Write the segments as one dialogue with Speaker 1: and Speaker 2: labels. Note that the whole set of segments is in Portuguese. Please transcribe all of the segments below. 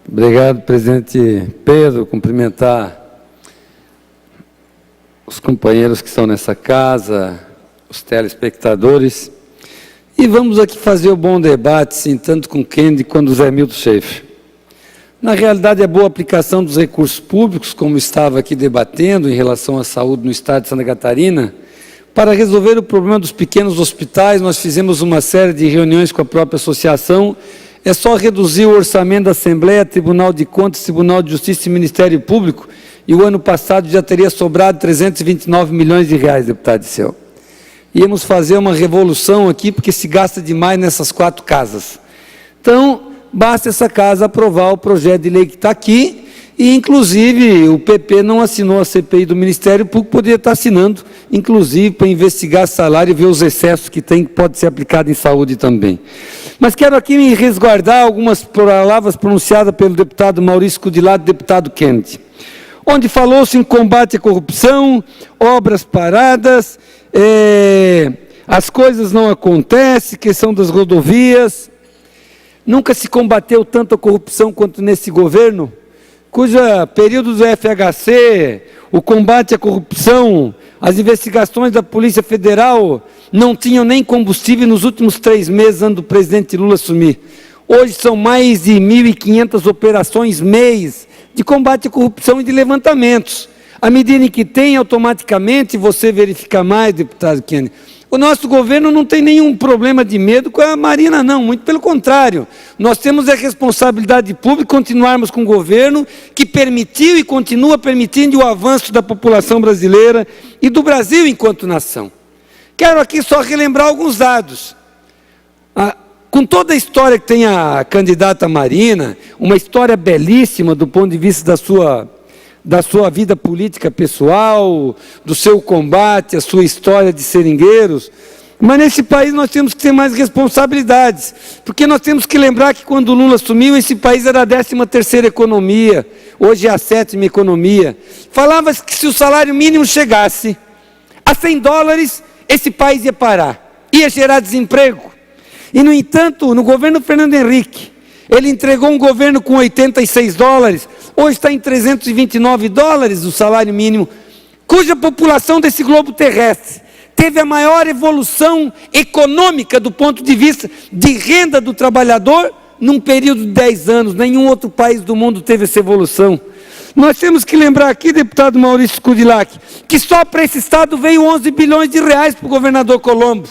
Speaker 1: Obrigado, presidente Pedro. Cumprimentar os companheiros que estão nessa casa, os telespectadores. E vamos aqui fazer o bom debate, sim, tanto com o Kennedy quanto o Zé Milton Schaefer. Na realidade, a boa aplicação dos recursos públicos, como estava aqui debatendo em relação à saúde no estado de Santa Catarina, para resolver o problema dos pequenos hospitais, nós fizemos uma série de reuniões com a própria associação. É só reduzir o orçamento da Assembleia, Tribunal de Contas, Tribunal de Justiça e Ministério Público, e o ano passado já teria sobrado 329 milhões de reais, deputado Diceu. Íamos fazer uma revolução aqui, porque se gasta demais nessas 4 casas. Então, basta essa casa aprovar o projeto de lei que está aqui, e inclusive o PP não assinou a CPI do Ministério Público, poderia estar assinando, inclusive para investigar salário e ver os excessos que tem, que pode ser aplicado em saúde também. Mas quero aqui me resguardar algumas palavras pronunciadas pelo deputado Maurício Cudilado e deputado Kennedy, onde falou-se em combate à corrupção, obras paradas, as coisas não acontecem, questão das rodovias. Nunca se combateu tanto a corrupção quanto nesse governo, cujo período do FHC, o combate à corrupção, as investigações da Polícia Federal não tinham nem combustível nos últimos 3 meses antes do presidente Lula assumir. Hoje são mais de 1.500 operações mês de combate à corrupção e de levantamentos. À medida em que tem, automaticamente, você verifica mais, deputado Kennedy. O nosso governo não tem nenhum problema de medo com a Marina, não, muito pelo contrário. Nós temos a responsabilidade pública de continuarmos com um governo que permitiu e continua permitindo o avanço da população brasileira e do Brasil enquanto nação. Quero aqui só relembrar alguns dados. Com toda a história que tem a candidata Marina, uma história belíssima do ponto de vista da sua vida política pessoal, do seu combate, a sua história de seringueiros, mas nesse país nós temos que ter mais responsabilidades, porque nós temos que lembrar que quando o Lula assumiu, esse país era a 13ª economia, hoje é a 7ª economia. Falava-se que se o salário mínimo chegasse a $100, esse país ia parar, ia gerar desemprego. E, no entanto, no governo Fernando Henrique, ele entregou um governo com $86, hoje está em $329 o salário mínimo, cuja população desse globo terrestre teve a maior evolução econômica do ponto de vista de renda do trabalhador num período de 10 anos. Nenhum outro país do mundo teve essa evolução. Nós temos que lembrar aqui, deputado Maurício Cudilado, que só para esse estado veio 11 bilhões de reais para o governador Colombo.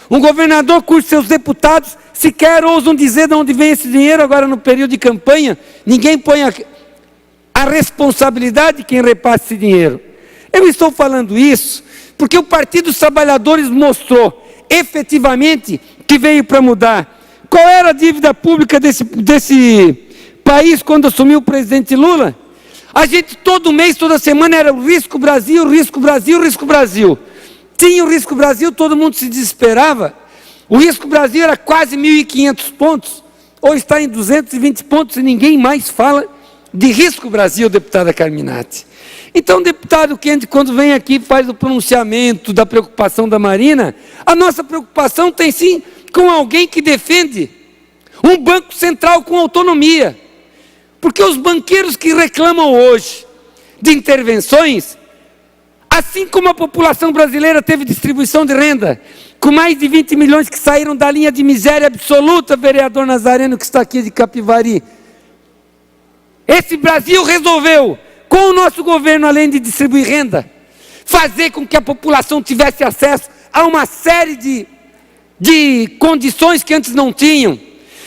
Speaker 1: Um governador cujos seus deputados sequer ousam dizer de onde vem esse dinheiro agora no período de campanha. Ninguém põe a responsabilidade de quem repassa esse dinheiro. Eu estou falando isso porque o Partido dos Trabalhadores mostrou efetivamente que veio para mudar. Qual era a dívida pública desse país quando assumiu o presidente Lula? A gente todo mês, toda semana era o Risco Brasil, Risco Brasil, Risco Brasil. Tinha o Risco Brasil, todo mundo se desesperava. O Risco Brasil era quase 1.500 pontos, hoje está em 220 pontos e ninguém mais fala de Risco Brasil, deputada Carminati. Então, deputado Kennedy, quando vem aqui faz o pronunciamento da preocupação da Marina, a nossa preocupação tem sim com alguém que defende um banco central com autonomia. Porque os banqueiros que reclamam hoje de intervenções, assim como a população brasileira teve distribuição de renda, com mais de 20 milhões que saíram da linha de miséria absoluta, vereador Nazareno, que está aqui de Capivari. Esse Brasil resolveu, com o nosso governo, além de distribuir renda, fazer com que a população tivesse acesso a uma série de condições que antes não tinham.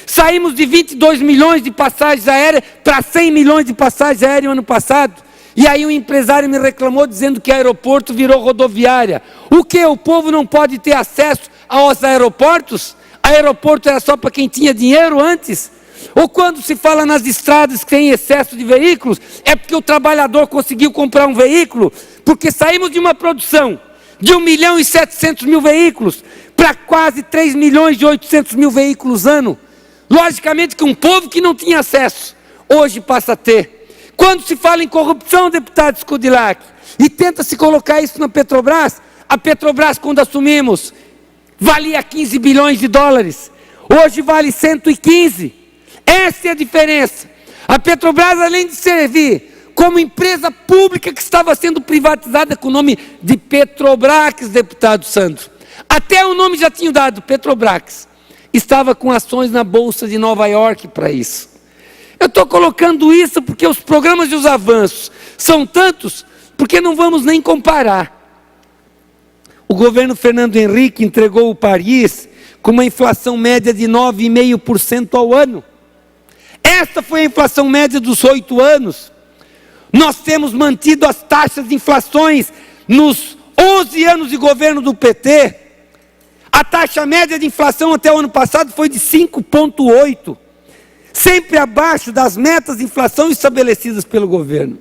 Speaker 1: Saímos de 22 milhões de passagens aéreas para 100 milhões de passagens aéreas no ano passado. E aí um empresário me reclamou dizendo que aeroporto virou rodoviária. O que? O povo não pode ter acesso aos aeroportos? Aeroporto era só para quem tinha dinheiro antes? Ou quando se fala nas estradas que tem excesso de veículos, é porque o trabalhador conseguiu comprar um veículo? Porque saímos de uma produção de 1.700.000 veículos para quase 3.800.000 veículos ano. Logicamente que um povo que não tinha acesso, hoje passa a ter. Quando se fala em corrupção, deputado Scudilak, e tenta se colocar isso na Petrobras, a Petrobras, quando assumimos, valia 15 bilhões de dólares, hoje vale 115. Essa é a diferença. A Petrobras, além de servir como empresa pública que estava sendo privatizada com o nome de Petrobras, deputado Sandro, até o nome já tinha dado, Petrobras, estava com ações na Bolsa de Nova York para isso. Eu estou colocando isso porque os programas e os avanços são tantos, porque não vamos nem comparar. O governo Fernando Henrique entregou o país com uma inflação média de 9,5% ao ano. Esta foi a inflação média dos 8 anos. Nós temos mantido as taxas de inflações nos 11 anos de governo do PT. A taxa média de inflação até o ano passado foi de 5,8%, sempre abaixo das metas de inflação estabelecidas pelo governo.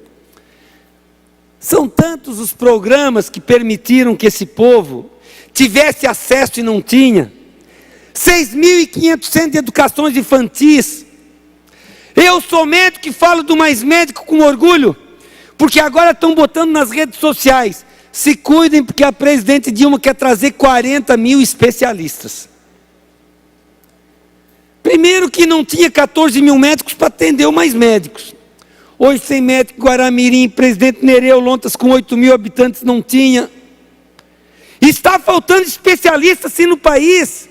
Speaker 1: São tantos os programas que permitiram que esse povo tivesse acesso e não tinha. 6.500 centros de educações infantis. Eu sou médico e falo do Mais Médico com orgulho, porque agora estão botando nas redes sociais. Se cuidem, porque a presidente Dilma quer trazer 40 mil especialistas. Primeiro que não tinha 14 mil médicos para atender o Mais Médicos. Hoje tem médico em Guaramirim, Presidente Nereu Lontas com 8 mil habitantes não tinha. Está faltando especialistas sim no país.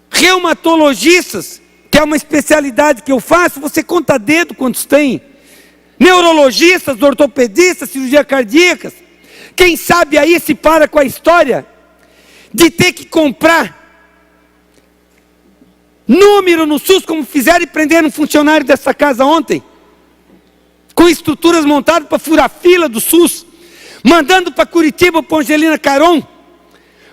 Speaker 1: Reumatologistas, que é uma especialidade que eu faço, você conta a dedo quantos tem. Neurologistas, ortopedistas, cirurgia cardíacas. Quem sabe aí se para com a história de ter que comprar número no SUS, como fizeram e prenderam um funcionário dessa casa ontem, com estruturas montadas para furar fila do SUS, mandando para Curitiba, para Angelina Caron,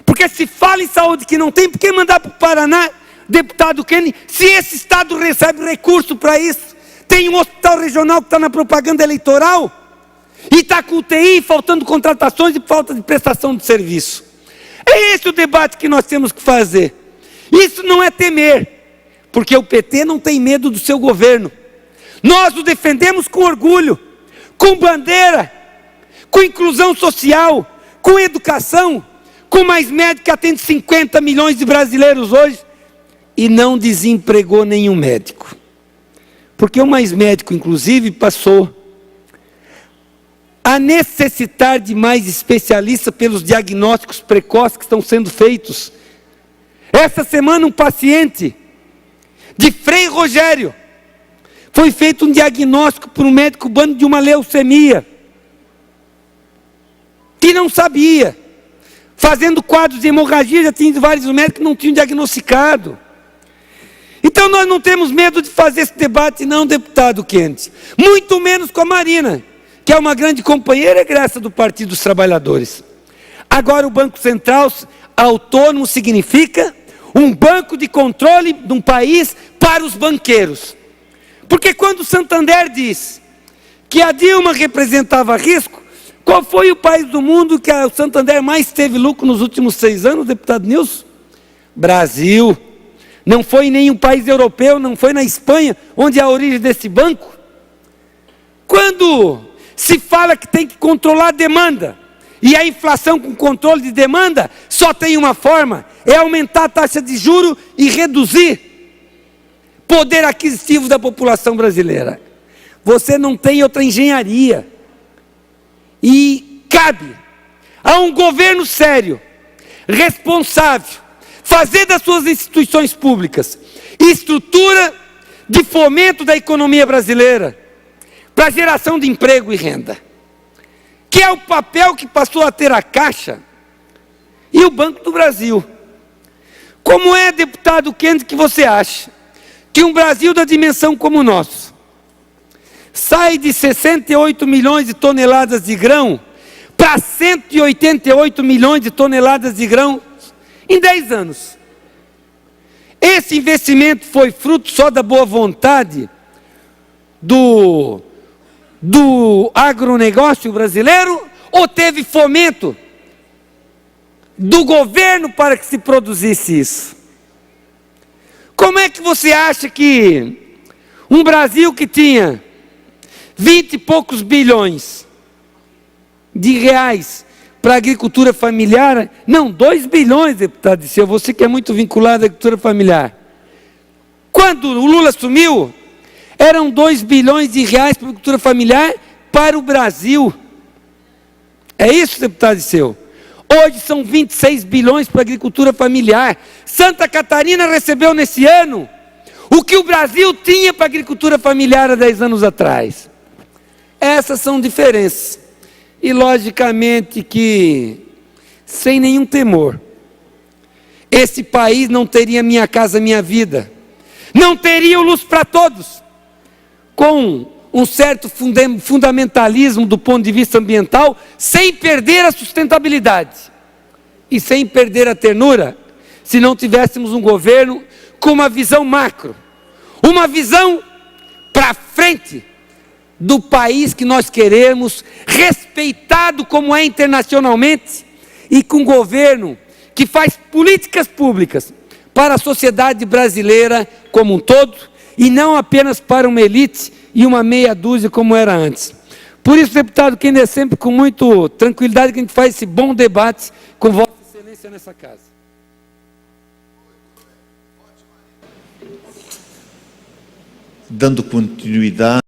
Speaker 1: porque se fala em saúde que não tem, por que mandar para o Paraná, deputado Kenny, se esse estado recebe recurso para isso? Tem um hospital regional que está na propaganda eleitoral, e está com UTI, faltando contratações e falta de prestação de serviço. É esse o debate que nós temos que fazer. Isso não é temer, porque o PT não tem medo do seu governo. Nós o defendemos com orgulho, com bandeira, com inclusão social, com educação, com Mais Médico que atende 50 milhões de brasileiros hoje e não desempregou nenhum médico. Porque o Mais Médico, inclusive, passou a necessitar de mais especialistas pelos diagnósticos precoces que estão sendo feitos. Essa semana um paciente de Frei Rogério, foi feito um diagnóstico por um médico cubano de uma leucemia, que não sabia, fazendo quadros de hemorragia, já tinha vários médicos que não tinham diagnosticado. Então nós não temos medo de fazer esse debate não, deputado Kennedy, muito menos com a Marina, que é uma grande companheira egressa do Partido dos Trabalhadores. Agora o Banco Central autônomo significa um banco de controle de um país para os banqueiros. Porque quando o Santander diz que a Dilma representava risco, qual foi o país do mundo que o Santander mais teve lucro nos últimos 6 anos, deputado Nilson? Brasil. Não foi em nenhum país europeu, não foi na Espanha, onde é a origem desse banco. Quando se fala que tem que controlar a demanda, e a inflação com controle de demanda, só tem uma forma, é aumentar a taxa de juros e reduzir poder aquisitivo da população brasileira. Você não tem outra engenharia. E cabe a um governo sério, responsável, fazer das suas instituições públicas estrutura de fomento da economia brasileira para geração de emprego e renda, que é o papel que passou a ter a Caixa e o Banco do Brasil. Como é, deputado Kennedy, que você acha que um Brasil da dimensão como o nosso sai de 68 milhões de toneladas de grão para 188 milhões de toneladas de grão em 10 anos? Esse investimento foi fruto só da boa vontade do agronegócio brasileiro ou teve fomento do governo para que se produzisse isso? Como é que você acha que um Brasil que tinha 20 e poucos bilhões de reais para a agricultura familiar, não, 2 bilhões, deputado Disseu, você que é muito vinculado à agricultura familiar, Quando o Lula assumiu, eram 2 bilhões de reais para a agricultura familiar para o Brasil. É isso, deputado Disseu? Hoje são 26 bilhões para a agricultura familiar. Santa Catarina recebeu nesse ano o que o Brasil tinha para a agricultura familiar há 10 anos atrás. Essas são diferenças. E logicamente que, sem nenhum temor, esse país não teria Minha Casa Minha Vida. Não teria o Luz para Todos. Com um certo fundamentalismo do ponto de vista ambiental, sem perder a sustentabilidade e sem perder a ternura, se não tivéssemos um governo com uma visão macro, uma visão para frente do país que nós queremos, respeitado como é internacionalmente, e com um governo que faz políticas públicas para a sociedade brasileira como um todo, e não apenas para uma elite e uma meia dúzia como era antes. Por isso, deputado, que ainda é sempre com muita tranquilidade que a gente faz esse bom debate com Vossa Excelência nessa casa.
Speaker 2: Dando continuidade